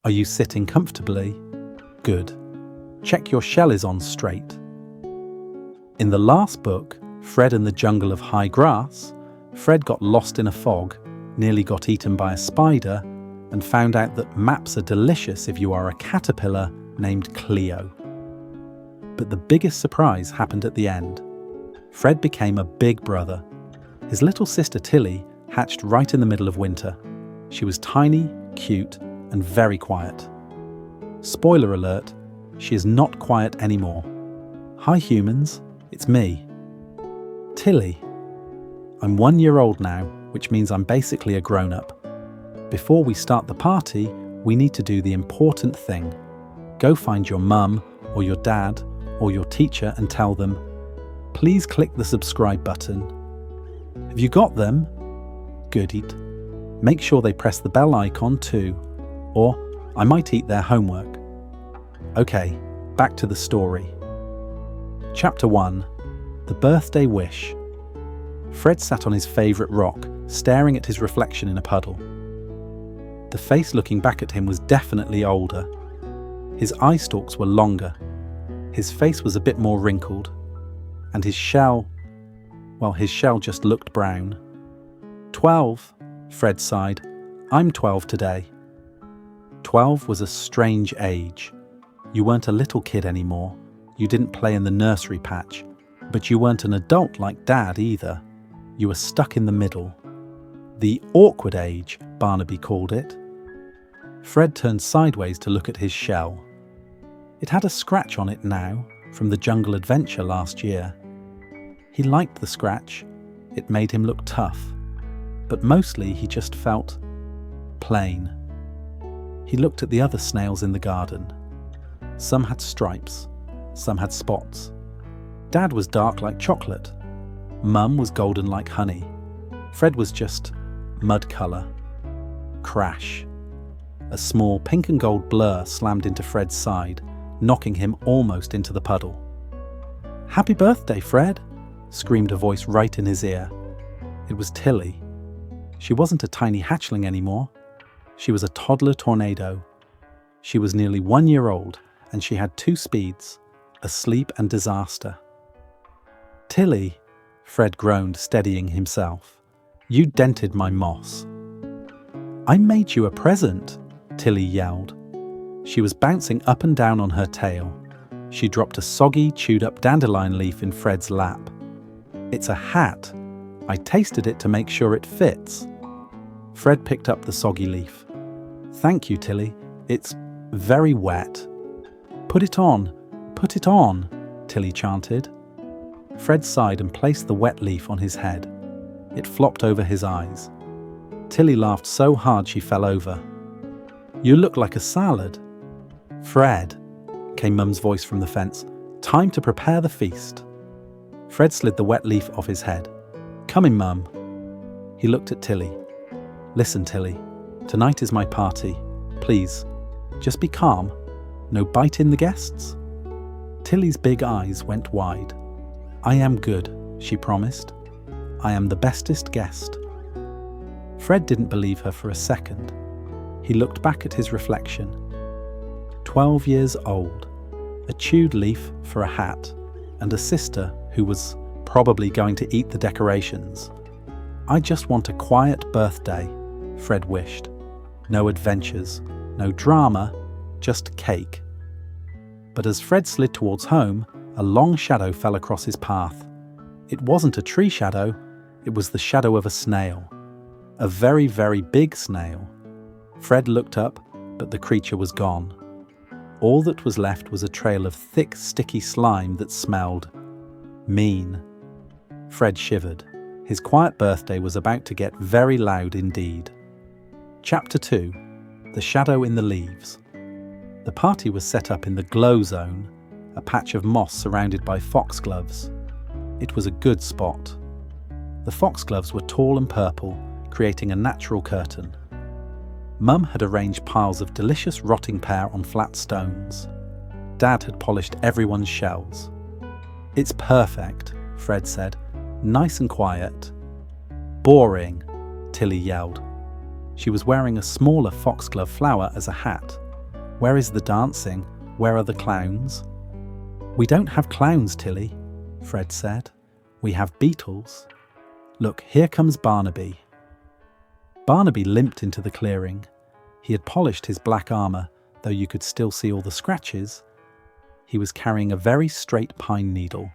Are you sitting comfortably? Good. Check your shell is on straight. In the last book, Fred and the Jungle of High Grass, Fred got lost in a fog, nearly got eaten by a spider, and found out that maps are delicious if you are a caterpillar named Cleo. But the biggest surprise happened at the end. Fred became a big brother. His little sister Tilly hatched right in the middle of winter. She was tiny, cute, and very quiet. Spoiler alert, she is not quiet anymore. Hi humans, it's me. Tilly. I'm 1 year old now, which means I'm basically a grown-up. Before we start the party, we need to do the important thing. Go find your mum, or your dad, or your teacher and tell them, please click the subscribe button. Have you got them? Good. Make sure they press the bell icon too, or I might eat their homework. Okay, back to the story. Chapter 1. The Birthday Wish. Fred sat on his favourite rock, staring at his reflection in a puddle. The face looking back at him was definitely older. His eye stalks were longer. His face was a bit more wrinkled. And his shell just looked brown. 12, Fred sighed. I'm 12 today. 12 was a strange age. You weren't a little kid anymore. You didn't play in the nursery patch. But you weren't an adult like Dad either. You were stuck in the middle. The awkward age, Barnaby called it. Fred turned sideways to look at his shell. It had a scratch on it now, from the jungle adventure last year. He liked the scratch. It made him look tough. But mostly he just felt plain. He looked at the other snails in the garden. Some had stripes, some had spots. Dad was dark like chocolate. Mum was golden like honey. Fred was just mud colour. Crash. A small pink and gold blur slammed into Fred's side, knocking him almost into the puddle. Happy birthday, Fred! Screamed a voice right in his ear. It was Tilly. She wasn't a tiny hatchling anymore. She was a toddler tornado. She was nearly 1 year old, and she had 2 speeds, asleep and disaster. Tilly, Fred groaned, steadying himself. You dented my moss. I made you a present, Tilly yelled. She was bouncing up and down on her tail. She dropped a soggy, chewed-up dandelion leaf in Fred's lap. It's a hat. I tasted it to make sure it fits. Fred picked up the soggy leaf. Thank you, Tilly. It's very wet. Put it on, Tilly chanted. Fred sighed and placed the wet leaf on his head. It flopped over his eyes. Tilly laughed so hard she fell over. You look like a salad. Fred, came Mum's voice from the fence. Time to prepare the feast. Fred slid the wet leaf off his head. Coming, Mum. He looked at Tilly. Listen, Tilly, tonight is my party. Please, just be calm. No biting the guests. Tilly's big eyes went wide. I am good, she promised. I am the bestest guest. Fred didn't believe her for a second. He looked back at his reflection. 12 years old, a chewed leaf for a hat, and a sister who was probably going to eat the decorations. I just want a quiet birthday, Fred wished. No adventures, no drama, just cake. But as Fred slid towards home, a long shadow fell across his path. It wasn't a tree shadow, it was the shadow of a snail. A very, very big snail. Fred looked up, but the creature was gone. All that was left was a trail of thick, sticky slime that smelled mean. Fred shivered. His quiet birthday was about to get very loud indeed. Chapter 2. The Shadow in the Leaves. The party was set up in the glow zone, a patch of moss surrounded by foxgloves. It was a good spot. The foxgloves were tall and purple, creating a natural curtain. Mum had arranged piles of delicious rotting pear on flat stones. Dad had polished everyone's shells. It's perfect, Fred said. Nice and quiet. Boring, Tilly yelled. She was wearing a smaller foxglove flower as a hat. Where is the dancing? Where are the clowns? We don't have clowns, Tilly, Fred said. We have beetles. Look, here comes Barnaby. Barnaby limped into the clearing. He had polished his black armour, though you could still see all the scratches. He was carrying a very straight pine needle.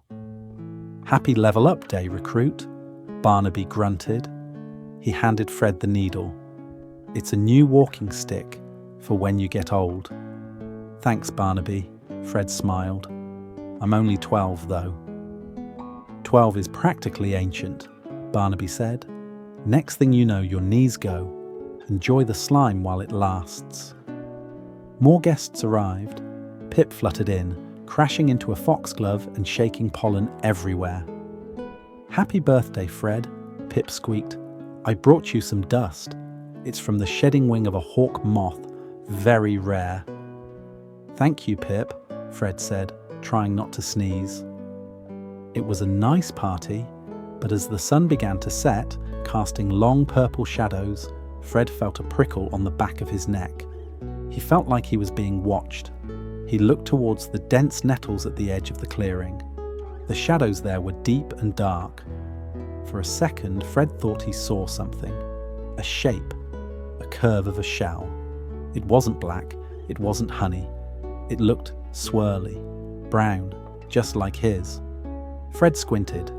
Happy level up day, recruit, Barnaby grunted. He handed Fred the needle. It's a new walking stick for when you get old. Thanks, Barnaby, Fred smiled. I'm only 12, though. 12 is practically ancient, Barnaby said. Next thing you know, your knees go. Enjoy the slime while it lasts. More guests arrived. Pip fluttered in, crashing into a foxglove and shaking pollen everywhere. Happy birthday, Fred, Pip squeaked. I brought you some dust. It's from the shedding wing of a hawk moth, very rare. Thank you, Pip, Fred said, trying not to sneeze. It was a nice party, but as the sun began to set, casting long purple shadows, Fred felt a prickle on the back of his neck. He felt like he was being watched. He looked towards the dense nettles at the edge of the clearing. The shadows there were deep and dark. For a second, Fred thought he saw something. A shape, a curve of a shell. It wasn't black, it wasn't honey. It looked swirly, brown, just like his. Fred squinted.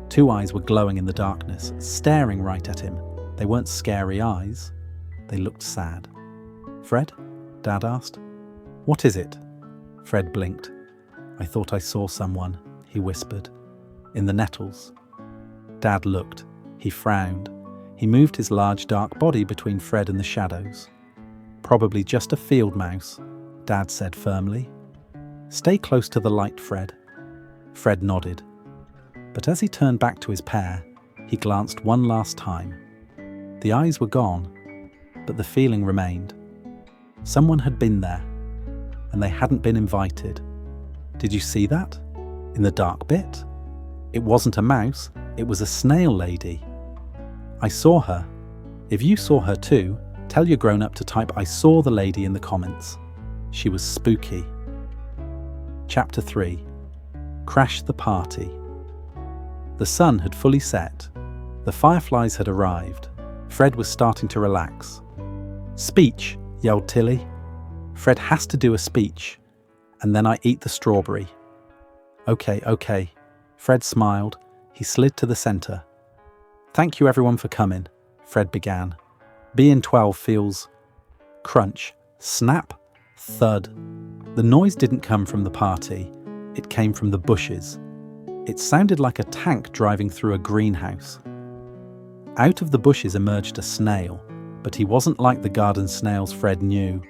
Two eyes were glowing in the darkness, staring right at him. They weren't scary eyes. They looked sad. Fred? Dad asked. What is it? Fred blinked. I thought I saw someone, he whispered. In the nettles. Dad looked. He frowned. He moved his large dark body between Fred and the shadows. Probably just a field mouse, Dad said firmly. Stay close to the light, Fred. Fred nodded. But as he turned back to his pair, he glanced one last time. The eyes were gone, but the feeling remained. Someone had been there, and they hadn't been invited. Did you see that? In the dark bit? It wasn't a mouse, it was a snail lady. I saw her. If you saw her too, tell your grown-up to type I saw the lady in the comments. She was spooky. Chapter 3. Crash the Party. The sun had fully set. The fireflies had arrived. Fred was starting to relax. Speech, yelled Tilly. Fred has to do a speech, and then I eat the strawberry. Okay. Fred smiled. He slid to the center. Thank you everyone for coming, Fred began. Being 12 feels... Crunch, snap, thud. The noise didn't come from the party. It came from the bushes. It sounded like a tank driving through a greenhouse. Out of the bushes emerged a snail, but he wasn't like the garden snails Fred knew.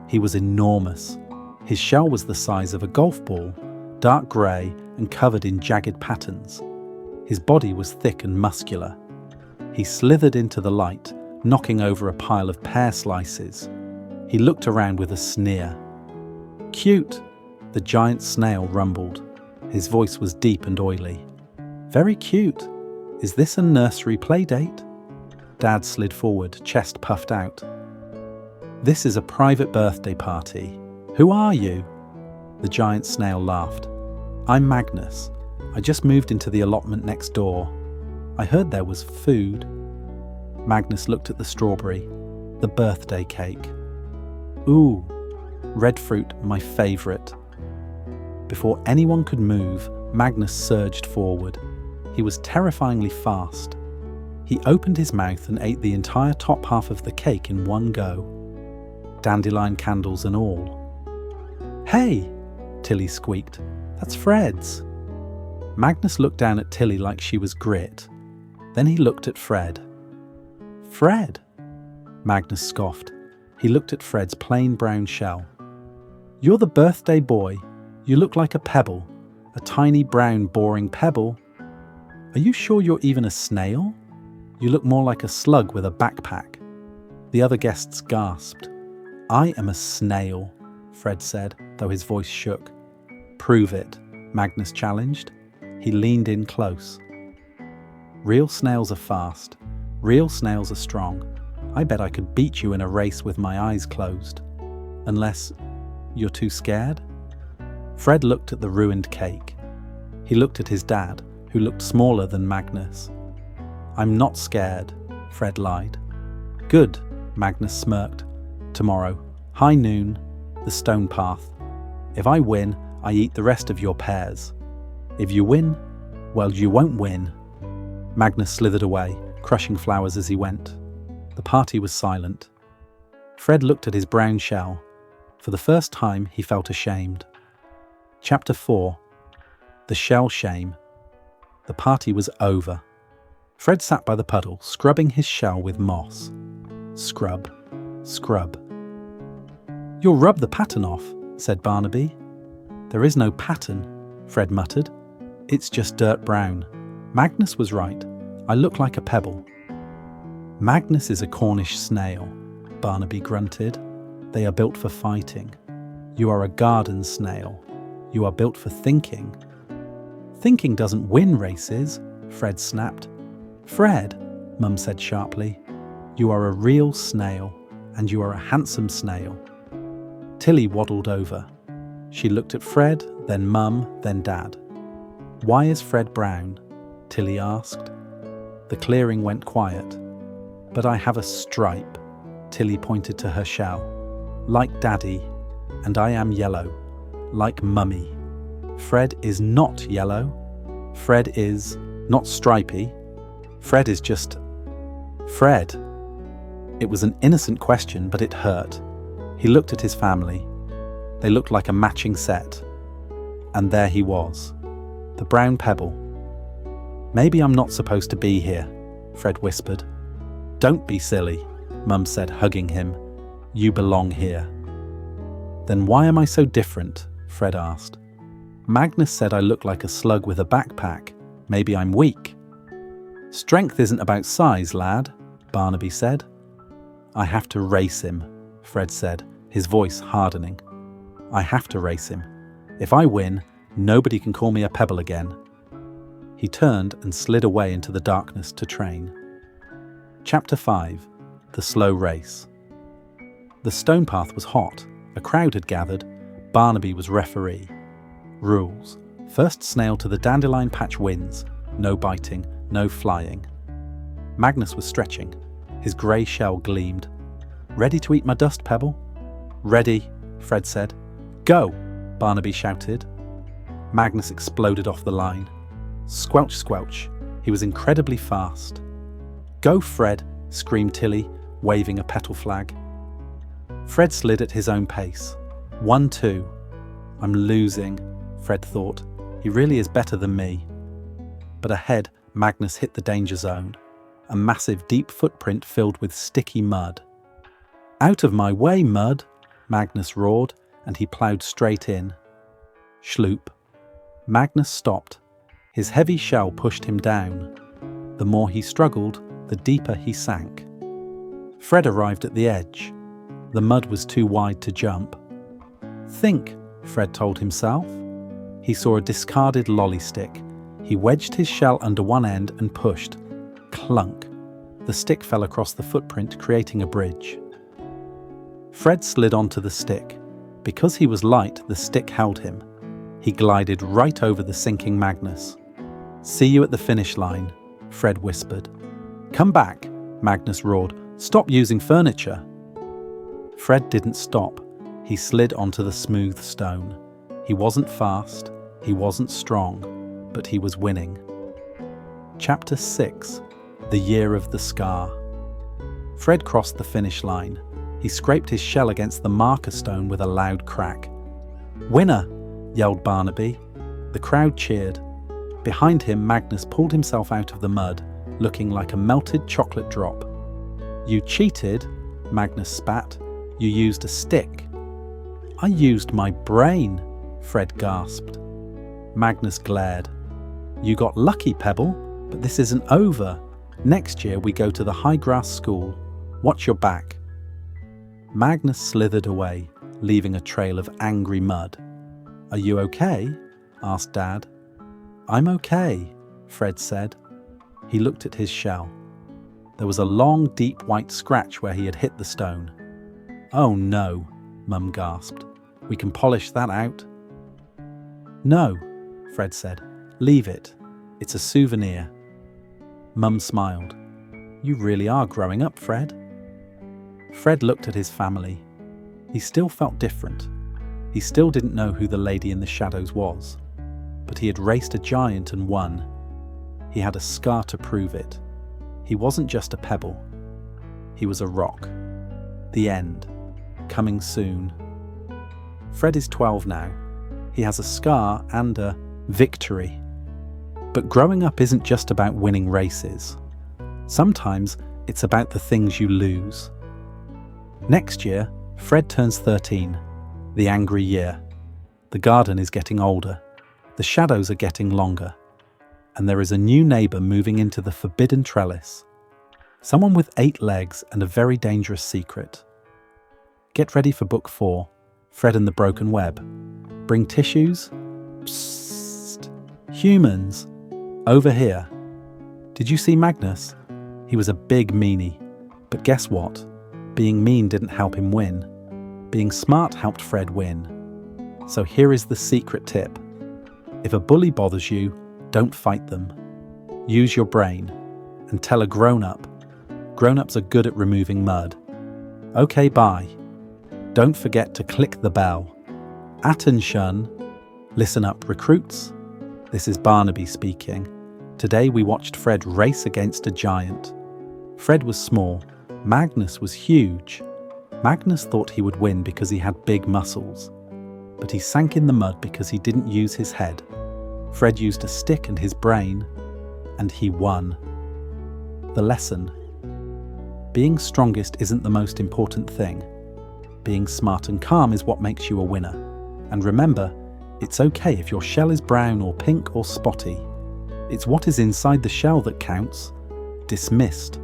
He was enormous. His shell was the size of a golf ball, dark grey and covered in jagged patterns. His body was thick and muscular. He slithered into the light, knocking over a pile of pear slices. He looked around with a sneer. Cute, the giant snail rumbled. His voice was deep and oily. Very cute. Is this a nursery play date? Dad slid forward, chest puffed out. This is a private birthday party. Who are you? The giant snail laughed. I'm Magnus. I just moved into the allotment next door. I heard there was food. Magnus looked at the strawberry, the birthday cake. Ooh, red fruit, my favourite. Before anyone could move, Magnus surged forward. He was terrifyingly fast. He opened his mouth and ate the entire top half of the cake in one go. Dandelion candles and all. Hey, Tilly squeaked. That's Fred's. Magnus looked down at Tilly like she was grit. Then he looked at Fred. Fred? Magnus scoffed. He looked at Fred's plain brown shell. You're the birthday boy. You look like a pebble. A tiny brown boring pebble. Are you sure you're even a snail? You look more like a slug with a backpack. The other guests gasped. I am a snail, Fred said, though his voice shook. Prove it, Magnus challenged. He leaned in close. Real snails are fast. Real snails are strong. I bet I could beat you in a race with my eyes closed. Unless you're too scared? Fred looked at the ruined cake. He looked at his dad, who looked smaller than Magnus. I'm not scared, Fred lied. Good, Magnus smirked. Tomorrow, high noon, the stone path. If I win, I eat the rest of your pears. If you win, well, you won't win. Magnus slithered away, crushing flowers as he went. The party was silent. Fred looked at his brown shell. For the first time, he felt ashamed. Chapter 4. The Shell Shame. The party was over. Fred sat by the puddle, scrubbing his shell with moss. Scrub, scrub. You'll rub the pattern off, said Barnaby. There is no pattern, Fred muttered. It's just dirt brown. Magnus was right. I look like a pebble. Magnus is a Cornish snail, Barnaby grunted. They are built for fighting. You are a garden snail. You are built for thinking. Thinking doesn't win races, Fred snapped. Fred, Mum said sharply, you are a real snail, and you are a handsome snail. Tilly waddled over. She looked at Fred, then Mum, then Dad. Why is Fred brown? Tilly asked. The clearing went quiet. But I have a stripe, Tilly pointed to her shell. Like Daddy, and I am yellow, like Mummy. Fred is not yellow. Fred is not stripy. Fred is just Fred. It was an innocent question, but it hurt. He looked at his family. They looked like a matching set. And there he was, the brown pebble. Maybe I'm not supposed to be here, Fred whispered. Don't be silly, Mum said, hugging him. You belong here. Then why am I so different? Fred asked. Magnus said I look like a slug with a backpack. Maybe I'm weak. Strength isn't about size, lad, Barnaby said. I have to race him, Fred said, his voice hardening. I have to race him. If I win, nobody can call me a pebble again. He turned and slid away into the darkness to train. Chapter 5. The Slow Race. The stone path was hot. A crowd had gathered. Barnaby was referee. Rules. First snail to the dandelion patch wins. No biting, no flying. Magnus was stretching. His grey shell gleamed. Ready to eat my dust, Pebble? Ready, Fred said. Go, Barnaby shouted. Magnus exploded off the line. Squelch, squelch. He was incredibly fast. Go, Fred, screamed Tilly, waving a petal flag. Fred slid at his own pace. 1-2. I'm losing, Fred thought. He really is better than me. But ahead, Magnus hit the danger zone. A massive, deep footprint filled with sticky mud. Out of my way, mud, Magnus roared, and he ploughed straight in. Schloop. Magnus stopped. His heavy shell pushed him down. The more he struggled, the deeper he sank. Fred arrived at the edge. The mud was too wide to jump. Think, Fred told himself. He saw a discarded lolly stick. He wedged his shell under one end and pushed. Clunk. The stick fell across the footprint, creating a bridge. Fred slid onto the stick. Because he was light, the stick held him. He glided right over the sinking Magnus. See you at the finish line, Fred whispered. Come back, Magnus roared. Stop using furniture. Fred didn't stop. He slid onto the smooth stone. He wasn't fast, he wasn't strong, but he was winning. Chapter 6. The Year of the Scar. Fred crossed the finish line. He scraped his shell against the marker stone with a loud crack. Winner! Yelled Barnaby. The crowd cheered. Behind him, Magnus pulled himself out of the mud, looking like a melted chocolate drop. You cheated, Magnus spat. You used a stick. I used my brain, Fred gasped. Magnus glared. You got lucky, Pebble, but this isn't over. Next year we go to the high grass school. Watch your back. Magnus slithered away, leaving a trail of angry mud. Are you okay? Asked Dad. I'm okay, Fred said. He looked at his shell. There was a long, deep white scratch where he had hit the stone. Oh no, Mum gasped. "We can polish that out." "No," Fred said. "Leave it. It's a souvenir." Mum smiled. "You really are growing up, Fred." Fred looked at his family. He still felt different. He still didn't know who the lady in the shadows was. But he had raced a giant and won. He had a scar to prove it. He wasn't just a pebble. He was a rock. The end. Coming soon. Fred is 12 now. He has a scar and a victory. But growing up isn't just about winning races. Sometimes it's about the things you lose. Next year, Fred turns 13, the angry year. The garden is getting older. The shadows are getting longer. And there is a new neighbour moving into the forbidden trellis. Someone with 8 legs and a very dangerous secret. Get ready for book 4, Fred and the Broken Web. Bring tissues. Psst. Humans. Over here. Did you see Magnus? He was a big meanie. But guess what? Being mean didn't help him win. Being smart helped Fred win. So here is the secret tip. If a bully bothers you, don't fight them. Use your brain and tell a grown-up. Grown-ups are good at removing mud. Okay, bye. Don't forget to click the bell. Attention. Listen up, recruits. This is Barnaby speaking. Today we watched Fred race against a giant. Fred was small. Magnus was huge. Magnus thought he would win because he had big muscles. But he sank in the mud because he didn't use his head. Fred used a stick and his brain, and he won. The lesson. Being strongest isn't the most important thing. Being smart and calm is what makes you a winner. And remember, it's okay if your shell is brown or pink or spotty. It's what is inside the shell that counts. Dismissed.